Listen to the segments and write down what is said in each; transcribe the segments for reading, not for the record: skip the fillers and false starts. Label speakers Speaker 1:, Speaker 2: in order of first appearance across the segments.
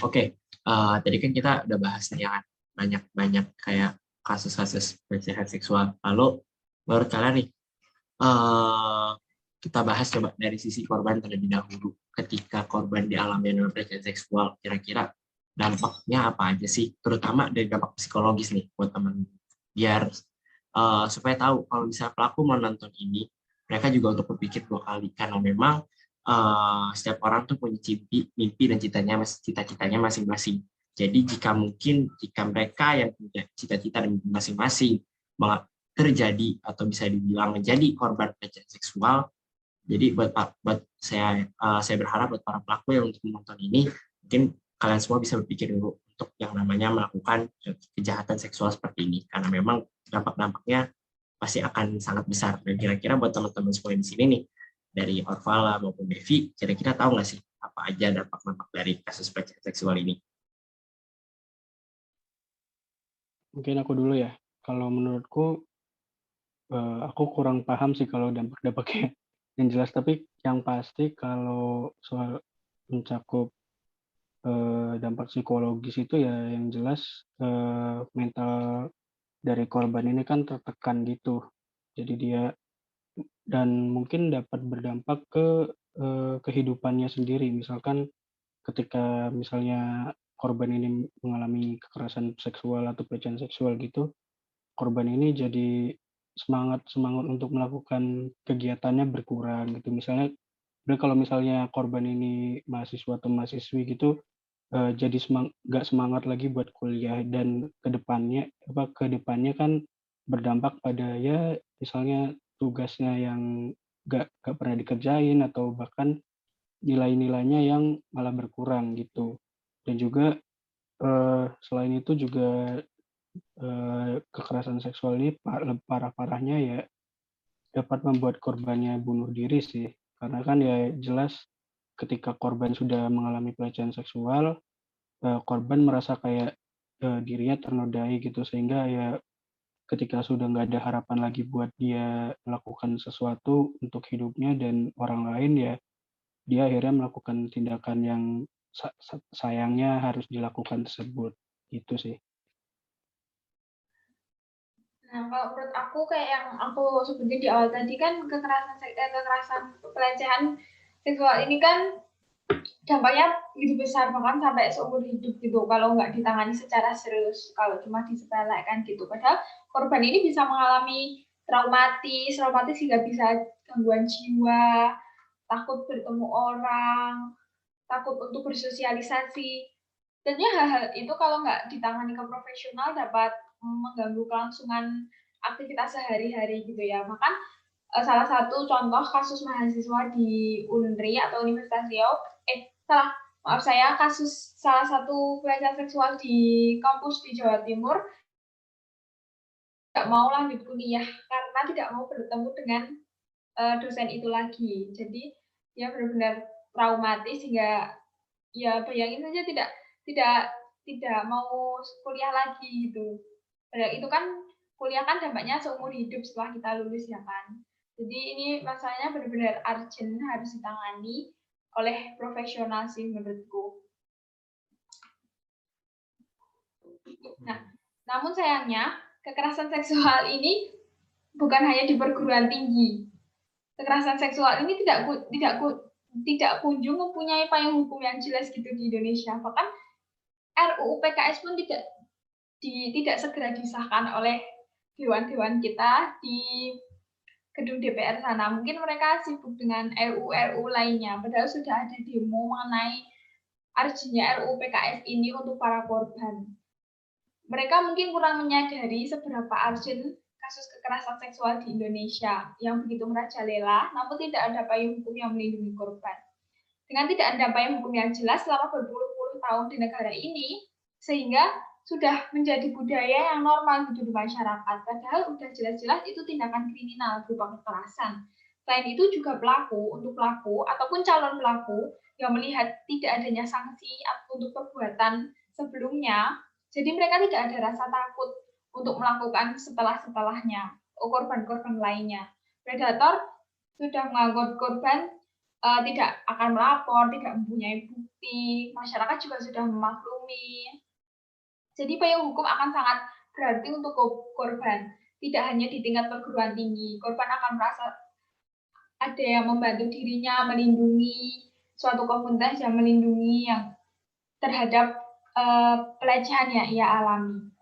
Speaker 1: Oke, tadi kan kita udah bahas nih ya kan, banyak-banyak kayak kasus-kasus pelecehan seksual. Lalu menurut kalian nih, eh, kita bahas coba dari sisi korban terlebih dahulu. Ketika korban dialami dengan pelecehan seksual, kira-kira dampaknya apa aja sih? Terutama dari dampak psikologis nih buat teman. Biar supaya tahu kalau misalnya pelaku mau nonton ini, mereka juga untuk berpikir 2 kali karena memang setiap orang tuh punya mimpi dan cita-citanya masing-masing. Jadi jika mereka yang punya cita-cita dan mimpi masing-masing terjadi atau bisa dibilang menjadi korban pelecehan seksual, jadi buat saya berharap buat para pelaku yang untuk menonton ini, mungkin kalian semua bisa berpikir dulu untuk yang namanya melakukan kejahatan seksual seperti ini, karena memang dampak-dampaknya pasti akan sangat besar. Dan kira-kira buat teman-teman semua di sini nih, dari Orvala maupun Devi, kira-kira tahu nggak sih apa aja dampak-dampak dari kasus pelecehan seksual ini?
Speaker 2: Mungkin aku dulu ya. Kalau menurutku, aku kurang paham sih kalau dampak-dampaknya yang jelas, tapi yang pasti kalau soal mencakup, dampak psikologis itu ya yang jelas, mental dari korban ini kan tertekan gitu. Jadi dia dan mungkin dapat berdampak ke, kehidupannya sendiri. Misalkan ketika misalnya korban ini mengalami kekerasan seksual atau pelecehan seksual gitu, korban ini jadi semangat semangat untuk melakukan kegiatannya berkurang gitu. Misalnya kalau misalnya korban ini mahasiswa atau mahasiswi gitu, jadi nggak semangat lagi buat kuliah dan ke depannya kan berdampak pada ya misalnya tugasnya yang nggak pernah dikerjain atau bahkan nilai-nilainya yang malah berkurang gitu. Dan juga, selain itu juga, kekerasan seksual ini parah-parahnya ya dapat membuat korbannya bunuh diri sih. Karena kan ya jelas ketika korban sudah mengalami pelecehan seksual, korban merasa kayak, dirinya ternodai gitu sehingga ya ketika sudah nggak ada harapan lagi buat dia melakukan sesuatu untuk hidupnya dan orang lain ya, dia akhirnya melakukan tindakan yang sayangnya harus dilakukan tersebut, gitu sih.
Speaker 3: Nah, kalau menurut aku kayak yang aku sebutin di awal tadi kan kekerasan pelecehan seksual ini kan dampaknya begitu besar bahkan sampai seumur hidup gitu kalau nggak ditangani secara serius, kalau cuma disepelekan gitu. Padahal korban ini bisa mengalami traumatis hingga bisa gangguan jiwa, takut bertemu orang, takut untuk bersosialisasi. Tentunya hal-hal itu kalau nggak ditangani ke profesional dapat mengganggu kelangsungan aktivitas sehari-hari gitu ya. Bahkan salah satu contoh kasus mahasiswa di UNRI atau Universitas Riau, maaf saya, kasus salah satu pelecehan seksual di kampus di Jawa Timur tidak mau lanjut kuliah karena tidak mau bertemu dengan dosen itu lagi. Jadi dia benar-benar traumatis hingga ya bayangin saja tidak tidak mau kuliah lagi gitu. Padahal itu kan kuliah kan dampaknya seumur hidup setelah kita lulus ya kan. Jadi ini masalahnya benar-benar urgent harus ditangani oleh profesional sih menurutku. Nah, namun sayangnya kekerasan seksual ini bukan hanya di perguruan tinggi. Kekerasan seksual ini tidak kunjung mempunyai payung hukum yang jelas gitu di Indonesia. Bahkan RUU PKS pun tidak segera disahkan oleh dewan-dewan kita di gedung DPR sana. Mungkin mereka sibuk dengan RUU lainnya, padahal sudah ada demo mengenai urgennya RUU PKS ini untuk para korban. Mereka mungkin kurang menyadari seberapa urgent kasus kekerasan seksual di Indonesia yang begitu merajalela, namun tidak ada payung hukum yang melindungi korban. Dengan tidak ada payung hukum yang jelas selama berpuluh-puluh tahun di negara ini, sehingga sudah menjadi budaya yang normal gitu di masyarakat. Padahal sudah jelas-jelas itu tindakan kriminal berupa kekerasan. Selain itu juga untuk pelaku ataupun calon pelaku yang melihat tidak adanya sanksi untuk perbuatan sebelumnya, jadi mereka tidak ada rasa takut untuk melakukan setelah-setelahnya korban-korban lainnya. Predator sudah menganggap korban tidak akan melapor, tidak mempunyai bukti, masyarakat juga sudah memaklumi. Jadi payung hukum akan sangat berarti untuk korban. Tidak hanya di tingkat perguruan tinggi, korban akan merasa ada yang membantu dirinya melindungi suatu komunitas yang melindungi yang terhadap pelecehan yang ia alami.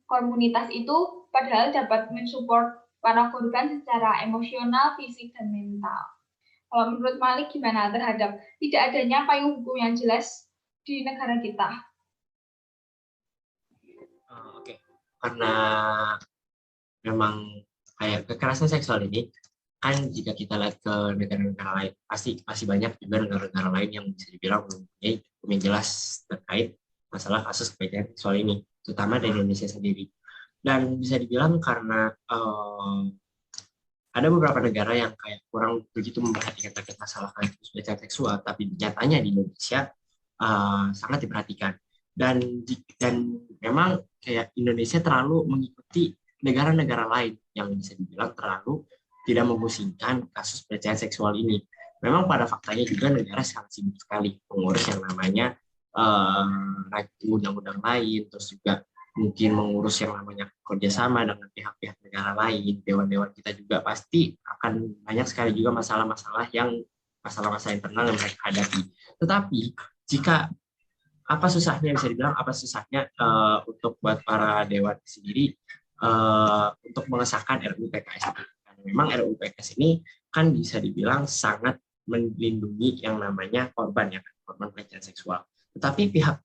Speaker 3: Komunitas itu padahal dapat mensupport para korban secara emosional, fisik, dan mental. Kalau menurut Malik gimana terhadap tidak adanya payung hukum yang jelas di negara kita?
Speaker 1: Oke, karena memang kayak kekerasan seksual ini kan jika kita lihat ke negara-negara lain pasti masih banyak juga negara-negara lain yang bisa dibilang mempunyai hukum yang jelas terkait masalah kasus pelecehan seksual ini, terutama di Indonesia sendiri. Dan bisa dibilang karena ada beberapa negara yang kayak kurang begitu memperhatikan terkait masalah kasus pelecehan seksual, tapi nyatanya di Indonesia sangat diperhatikan. Dan memang kayak Indonesia terlalu mengikuti negara-negara lain yang bisa dibilang terlalu tidak memusingkan kasus pelecehan seksual ini. Memang pada faktanya juga negara sangat sibuk sekali mengurus yang namanya undang-undang lain, terus juga mungkin mengurus yang namanya kerjasama dengan pihak-pihak negara lain, dewan-dewan kita juga pasti akan banyak sekali juga masalah-masalah internal yang mereka hadapi. Tetapi jika apa susahnya bisa dibilang apa susahnya untuk buat para dewan sendiri untuk mengesahkan RUU PKS ini. Karena memang RUU PKS ini kan bisa dibilang sangat melindungi yang namanya korban ya, korban pelecehan seksual. Tetapi pihak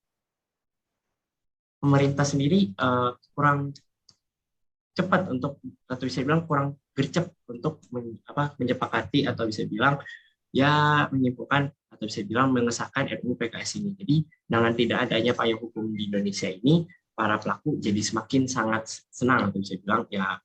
Speaker 1: pemerintah sendiri kurang cepat untuk atau bisa dibilang kurang gercep untuk menyepakati atau bisa bilang ya menyimpulkan atau bisa bilang mengesahkan RUU PKS ini. Jadi dengan tidak adanya payung hukum di Indonesia ini, para pelaku jadi semakin sangat senang atau bisa bilang ya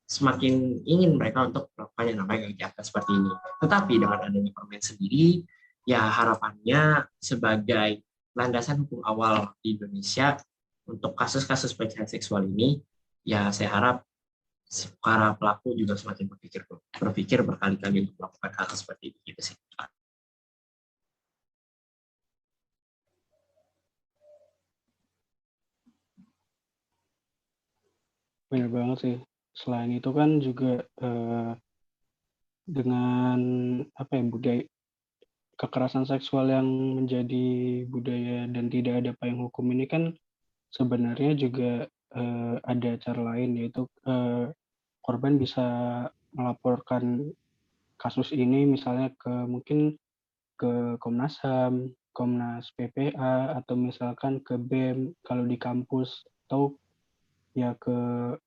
Speaker 1: semakin ingin mereka untuk melakukan yang namanya kejahatan seperti ini. Tetapi dengan adanya permen sendiri, ya harapannya sebagai landasan hukum awal di Indonesia untuk kasus-kasus pelecehan seksual ini, ya saya harap para pelaku juga semakin berpikir berkali-kali untuk melakukan hal seperti ini gitu sih.
Speaker 2: Benar banget sih. Selain itu kan juga dengan budaya kekerasan seksual yang menjadi budaya dan tidak ada payung hukum ini kan sebenarnya juga ada cara lain, yaitu korban bisa melaporkan kasus ini misalnya mungkin ke Komnas HAM, Komnas PPA, atau misalkan ke BEM kalau di kampus, atau ya ke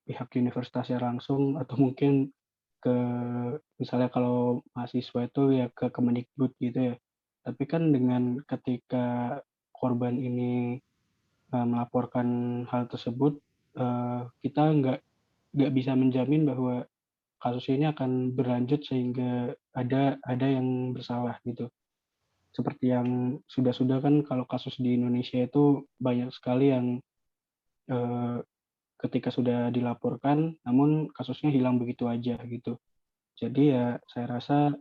Speaker 2: pihak universitasnya langsung, atau mungkin ke misalnya kalau mahasiswa itu ya ke Kemendikbud gitu ya. Tapi kan dengan ketika korban ini melaporkan hal tersebut, kita nggak bisa menjamin bahwa kasus ini akan berlanjut sehingga ada yang bersalah gitu. Seperti yang sudah kan kalau kasus di Indonesia itu banyak sekali yang ketika sudah dilaporkan, namun kasusnya hilang begitu aja gitu. Jadi ya saya rasa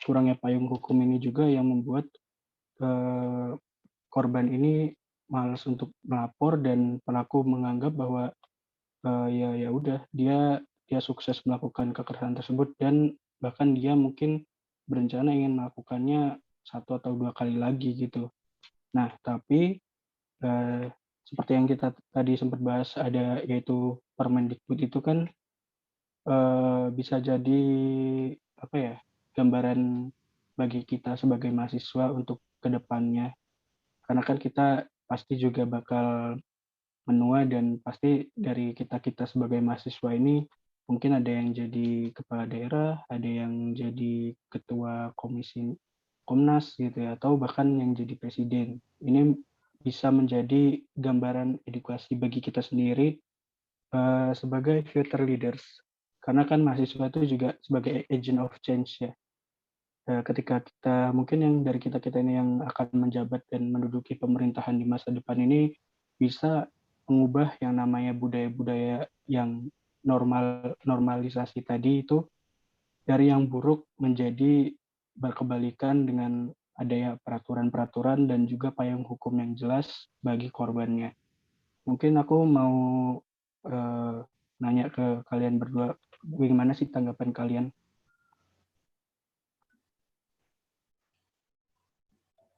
Speaker 2: kurangnya payung hukum ini juga yang membuat korban ini malas untuk melapor dan pelaku menganggap bahwa ya udah dia sukses melakukan kekerasan tersebut dan bahkan dia mungkin berencana ingin melakukannya 1 atau 2 kali lagi gitu. Nah, tapi seperti yang kita tadi sempat bahas ada yaitu Permendikbud itu kan bisa jadi gambaran bagi kita sebagai mahasiswa untuk kedepannya. Karena kan kita pasti juga bakal menua dan pasti dari kita sebagai mahasiswa ini mungkin ada yang jadi kepala daerah, ada yang jadi ketua komisi Komnas gitu ya, atau bahkan yang jadi presiden. Ini bisa menjadi gambaran edukasi bagi kita sendiri sebagai future leaders. Karena kan mahasiswa itu juga sebagai agent of change ya. Ketika kita mungkin yang dari kita ini yang akan menjabat dan menduduki pemerintahan di masa depan ini bisa mengubah yang namanya budaya-budaya yang normalisasi tadi itu dari yang buruk menjadi berkebalikan dengan adanya peraturan-peraturan dan juga payung hukum yang jelas bagi korbannya. Mungkin aku mau nanya ke kalian berdua, bagaimana sih tanggapan kalian?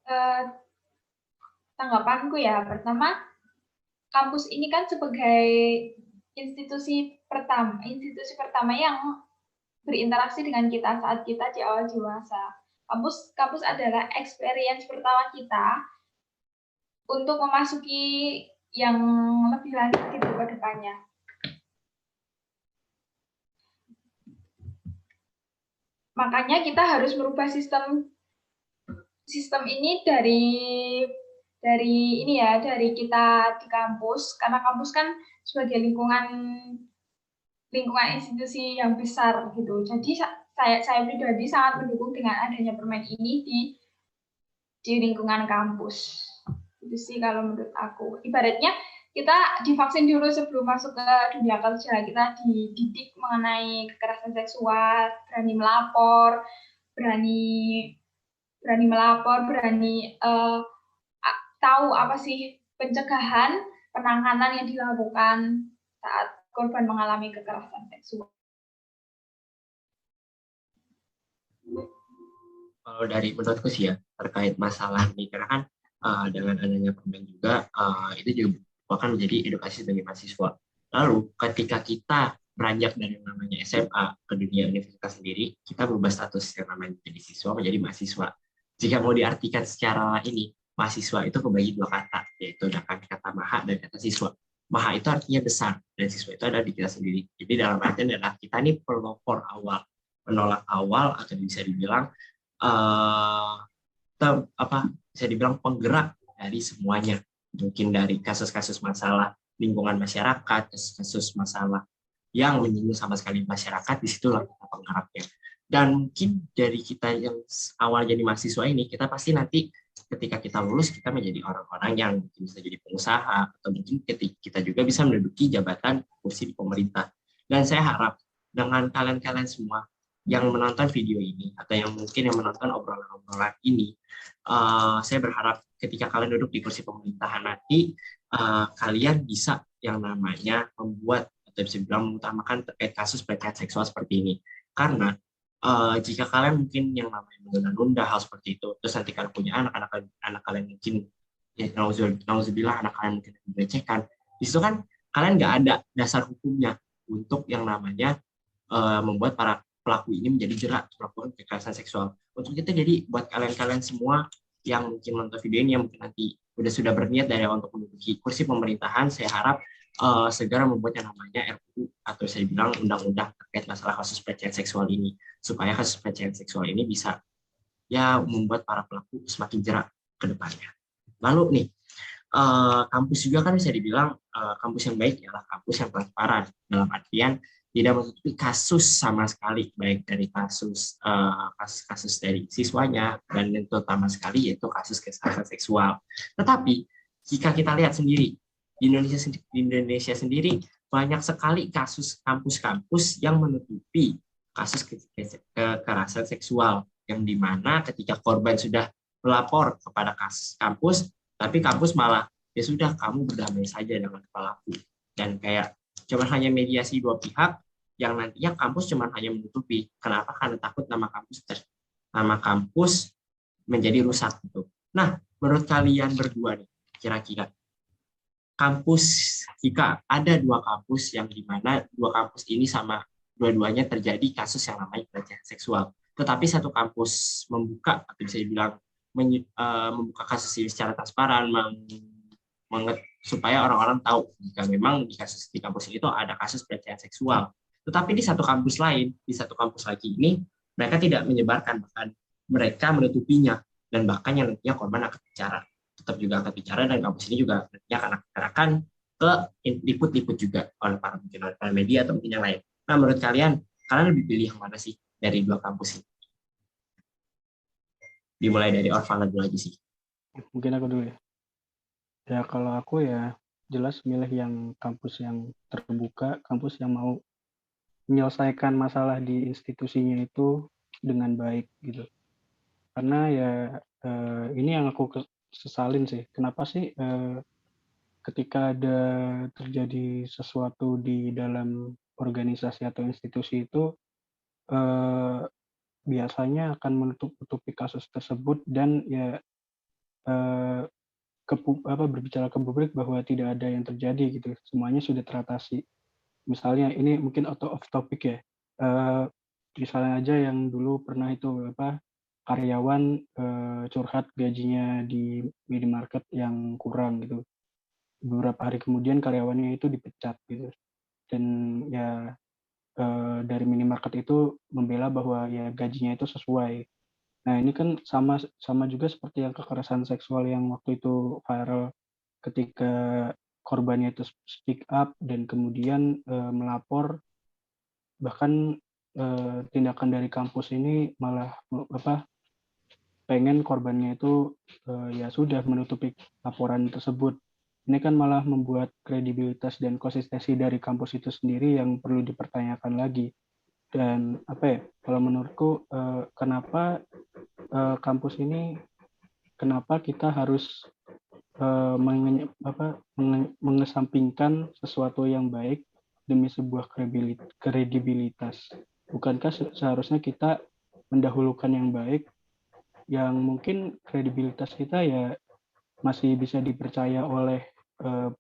Speaker 3: Eh, Tanggapanku ya, pertama, kampus ini kan sebagai institusi pertama yang berinteraksi dengan kita saat kita di awal dewasa. Kampus adalah experience pertama kita untuk memasuki yang lebih lanjut gitu ke depannya. Makanya kita harus merubah sistem ini dari kita di kampus, karena kampus kan sebagai lingkungan institusi yang besar gitu. Jadi saya pribadi sangat mendukung dengan adanya permen ini di lingkungan kampus. Itu sih kalau menurut aku. Ibaratnya kita divaksin dulu sebelum masuk ke dunia kerja. Kita dididik mengenai kekerasan seksual, berani melapor, berani tahu apa sih pencegahan, penanganan yang dilakukan saat korban mengalami kekerasan seksual.
Speaker 1: Kalau dari menurutku sih ya, terkait masalah ini, karena kan dengan adanya permen juga, itu juga akan menjadi edukasi bagi mahasiswa. Lalu ketika kita beranjak dari yang namanya SMA ke dunia universitas sendiri, kita berubah status yang namanya jadi siswa menjadi mahasiswa. Jika mau diartikan secara ini, mahasiswa itu kebagi dua kata, yaitu ada kata maha dan kata siswa. Maha itu artinya besar, dan siswa itu adalah di kita sendiri. Jadi dalam artian adalah kita ini pelopor awal, menolak awal, atau bisa dibilang bisa dibilang penggerak dari semuanya. Mungkin dari kasus-kasus masalah lingkungan masyarakat, kasus-kasus masalah yang menyinggung sama sekali masyarakat, disitulah kita penggeraknya. Dan mungkin dari kita yang awal jadi mahasiswa ini, kita pasti nanti ketika kita lulus, kita menjadi orang-orang yang mungkin bisa jadi pengusaha, atau mungkin ketika kita juga bisa menduduki jabatan kursi di pemerintah. Dan saya harap dengan kalian-kalian semua yang menonton video ini atau yang mungkin yang menonton obrolan-obrolan ini, saya berharap ketika kalian duduk di kursi pemerintahan nanti, kalian bisa yang namanya membuat atau bisa bilang mengutamakan terkait kasus pelecehan seksual seperti ini. Karena jika kalian mungkin yang namanya menunda-nunda hal seperti itu, terus nanti kalian punya anak kalian mungkin ya nauzubillah anak kalian mungkin dilecehkan, di situ kan kalian nggak ada dasar hukumnya untuk yang namanya membuat para pelaku ini menjadi jerak melakukan kekerasan seksual. Untuk itu jadi buat kalian-kalian semua yang mungkin nonton video ini, yang mungkin nanti sudah berniat dari awal untuk menduduki kursi pemerintahan, saya harap segera membuat yang namanya RUU atau saya bilang undang-undang terkait masalah kasus pelecehan seksual ini, supaya kasus pelecehan seksual ini bisa ya membuat para pelaku semakin jerak ke depannya. Lalu nih, kampus juga kan bisa dibilang kampus yang baik adalah kampus yang transparan, dalam artian tidak menutupi kasus sama sekali, baik dari kasus dari siswanya dan yang terutama sekali yaitu kasus kekerasan seksual. Tetapi jika kita lihat sendiri di Indonesia sendiri banyak sekali kasus kampus-kampus yang menutupi kasus kekerasan seksual, yang dimana ketika korban sudah melapor kepada kampus, tapi kampus malah ya sudah kamu berdamai saja dengan pelaku, dan kayak cuma hanya mediasi dua pihak yang nantinya kampus cuma hanya menutupi. Kenapa? Karena takut nama kampus menjadi rusak gitu. Nah, menurut kalian berdua nih, kira-kira kampus, jika ada dua kampus yang dimana dua kampus ini sama dua-duanya terjadi kasus yang namanya pelecehan seksual, tetapi satu kampus membuka atau bisa dibilang membuka kasus ini secara transparan, supaya orang-orang tahu jika memang di kampus ini ada kasus pelecehan seksual. Tetapi di satu kampus lain, di satu kampus lagi ini, mereka tidak menyebarkan, bahkan mereka menutupinya, dan bahkan yang nantinya korban akan bicara, tetap juga akan bicara, dan kampus ini juga nantinya akan ke liput-liput juga oleh para media atau mungkin yang lain. Nah, menurut kalian lebih pilih yang mana sih dari dua kampus ini? Dimulai dari Orvana dulu aja sih.
Speaker 2: Mungkin aku dulu ya. Ya kalau aku ya jelas milih yang kampus yang terbuka, kampus yang mau menyelesaikan masalah di institusinya itu dengan baik gitu. Karena ya ini yang aku sesalin sih. Kenapa sih ketika ada terjadi sesuatu di dalam organisasi atau institusi itu biasanya akan menutup-tutupi kasus tersebut dan ya berbicara ke publik bahwa tidak ada yang terjadi gitu. Semuanya sudah teratasi. Misalnya ini mungkin off topic ya. Misalnya aja yang dulu pernah itu karyawan curhat gajinya di minimarket yang kurang gitu. Beberapa hari kemudian karyawannya itu dipecat gitu. Dan ya dari minimarket itu membela bahwa ya gajinya itu sesuai. Nah, ini kan sama juga seperti yang kekerasan seksual yang waktu itu viral ketika korbannya itu speak up dan kemudian melapor, bahkan tindakan dari kampus ini malah pengen korbannya itu ya sudah menutupi laporan tersebut. Ini kan malah membuat kredibilitas dan konsistensi dari kampus itu sendiri yang perlu dipertanyakan lagi. Dan kalau menurutku kenapa kampus ini, kenapa kita harus mengesampingkan sesuatu yang baik demi sebuah kredibilitas. Bukankah seharusnya kita mendahulukan yang baik, yang mungkin kredibilitas kita ya masih bisa dipercaya oleh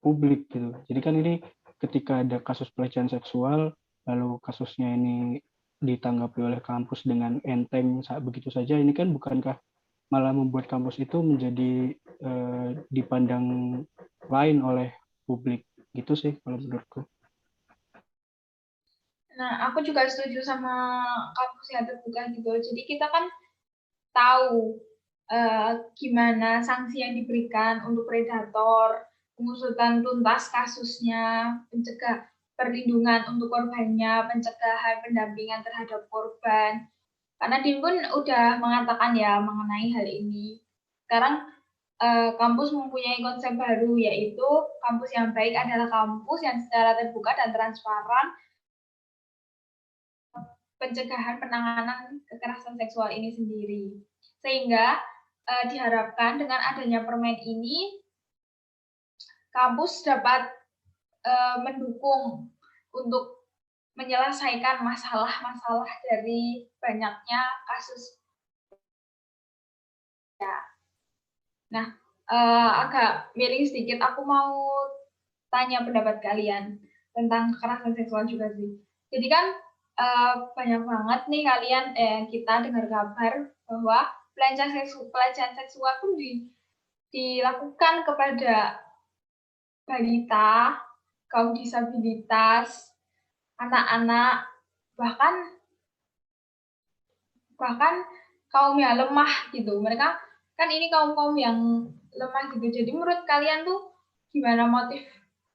Speaker 2: publik gitu. Jadi kan ini ketika ada kasus pelecehan seksual, lalu kasusnya ini ditanggapi oleh kampus dengan enteng begitu saja, ini kan bukankah malah membuat kampus itu menjadi dipandang lain oleh publik gitu sih kalau menurutku.
Speaker 3: Nah, aku juga setuju sama kampus yang terbuka gitu. Jadi kita kan tahu gimana sanksi yang diberikan untuk predator, pengusutan tuntas kasusnya, pencegah perlindungan untuk korbannya, pencegahan pendampingan terhadap korban. Karena DIN pun udah mengatakan ya mengenai hal ini. Sekarang kampus mempunyai konsep baru, yaitu kampus yang baik adalah kampus yang secara terbuka dan transparan pencegahan penanganan kekerasan seksual ini sendiri. Sehingga diharapkan dengan adanya permen ini, kampus dapat mendukung untuk menyelesaikan masalah-masalah dari banyaknya kasus. Ya. Nah, agak miring sedikit, aku mau tanya pendapat kalian tentang kekerasan seksual juga sih. Jadi kan banyak banget nih kalian kita dengar kabar bahwa pelecehan seksual pun dilakukan kepada balita, kaum disabilitas, anak-anak, bahkan kaum yang lemah gitu. Mereka kan ini kaum yang lemah gitu. Jadi menurut kalian tuh gimana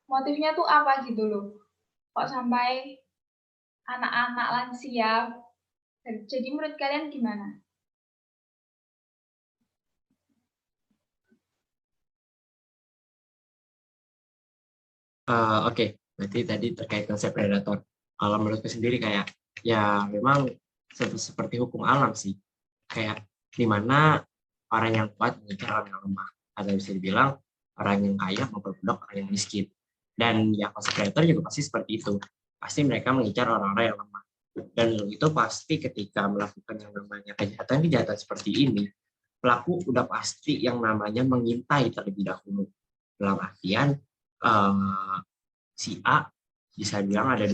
Speaker 3: motifnya tuh apa gitu loh? Kok sampai anak-anak lansia? Jadi menurut kalian gimana?
Speaker 1: Oke, berarti tadi terkait konsep predator. Kalau menurutku sendiri kayak ya memang seperti hukum alam sih. Kayak di mana orang yang kuat mengejar orang yang lemah. Atau bisa dibilang orang yang kaya memperbudak orang yang miskin. Dan ya konsep predator juga pasti seperti itu. Pasti mereka mengejar orang-orang yang lemah. Dan itu pasti ketika melakukan yang namanya kejahatan seperti ini, pelaku udah pasti yang namanya mengintai terlebih dahulu. Dalam artian si A bisa bilang ada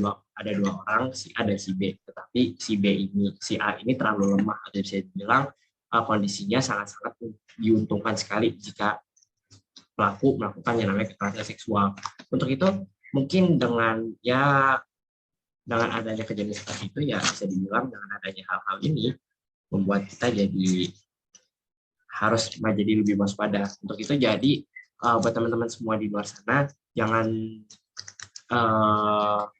Speaker 1: dua orang, si A dan si B, tetapi si A ini terlalu lemah, atau bisa dibilang kondisinya sangat-sangat diuntungkan sekali jika pelaku melakukan yang namanya kekerasan seksual. Untuk itu mungkin dengan adanya kejadian seperti itu, ya bisa dibilang dengan adanya hal-hal ini membuat kita jadi harus menjadi lebih waspada. Untuk itu jadi buat teman-teman semua di luar sana, jangan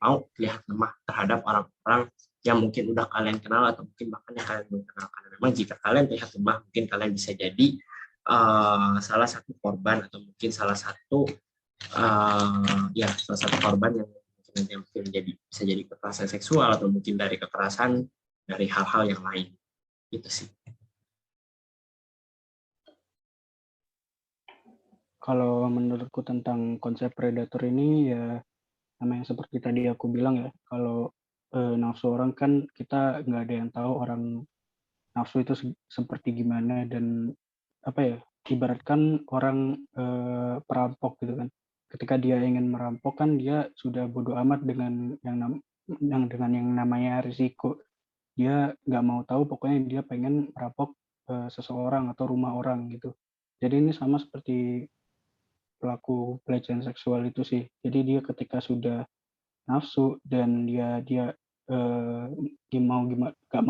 Speaker 1: mau lihat lemah terhadap orang-orang yang mungkin udah kalian kenal atau mungkin bahkan yang kalian belum kenal. Karena memang jika kalian lihat lemah, mungkin kalian bisa jadi salah satu korban atau mungkin salah satu korban yang nanti mungkin bisa jadi kekerasan seksual atau mungkin dari kekerasan dari hal-hal yang lain. Gitu sih.
Speaker 2: Kalau menurutku tentang konsep predator ini ya namanya seperti tadi aku bilang ya, kalau nafsu orang kan kita nggak ada yang tahu orang nafsu itu seperti gimana, dan apa ya, ibaratkan orang perampok gitu kan. Ketika dia ingin merampok kan dia sudah bodoh amat dengan dengan yang namanya risiko. Dia nggak mau tahu, pokoknya dia pengen merampok seseorang atau rumah orang gitu. Jadi ini sama seperti pelaku pelecehan seksual itu sih. Jadi dia ketika sudah nafsu dan dia gak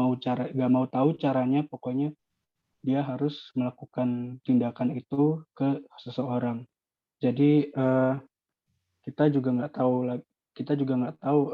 Speaker 2: mau tahu caranya, pokoknya dia harus melakukan tindakan itu ke seseorang. Jadi kita juga nggak tahu